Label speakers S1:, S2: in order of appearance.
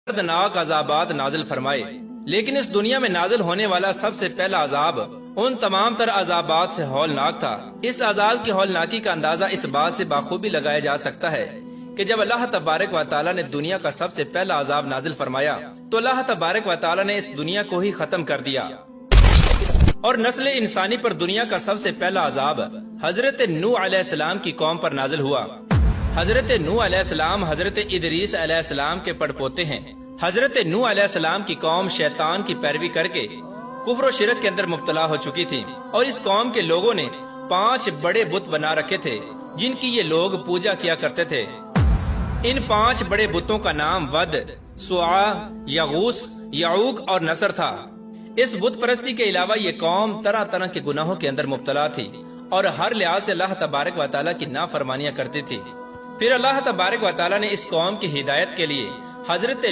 S1: दर्दनाक अजाबात नाजिल फरमाए, लेकिन इस दुनिया में नाजिल होने वाला सबसे पहला अजाब उन तमाम तर अजाबात से हौलनाक था। इस अजाब की हौलनाकी का अंदाजा इस बात से बाखूबी लगाया जा सकता है कि जब अल्लाह तबारक व तआला ने दुनिया का सबसे पहला अजाब नाजिल फरमाया तो अल्लाह तबारक व तआला ने इस दुनिया को ही खत्म कर दिया और नस्ल इंसानी पर दुनिया का सबसे पहला अजाब हजरत नूह अलैहिस्सलाम की कौम पर नाजिल हुआ। हजरत नूह अलैहिस्सलाम हजरत इदरीस अलैहिस्सलाम के पड़पोते हैं। हजरत नूह अलैहिस्सलाम की कौम शैतान की पैरवी करके कुफ्र और शिरक के अंदर मुब्तला हो चुकी थी और इस कौम के लोगों ने 5 बड़े बुत बना रखे थे जिनकी ये लोग पूजा किया करते थे। इन 5 बड़े बुतों का नाम वद, सुआ, यगूस, यऊक और नसर था। इस बुत परस्ती के अलावा ये कौम तरह तरह के गुनाहों के अंदर मुब्तला थी और हर लिहाज से अल्लाह तबारक व तआला की नाफरमानियां करती थी। फिर अल्लाह तबारक व तआला ने इस कौम की हिदायत के लिए हजरत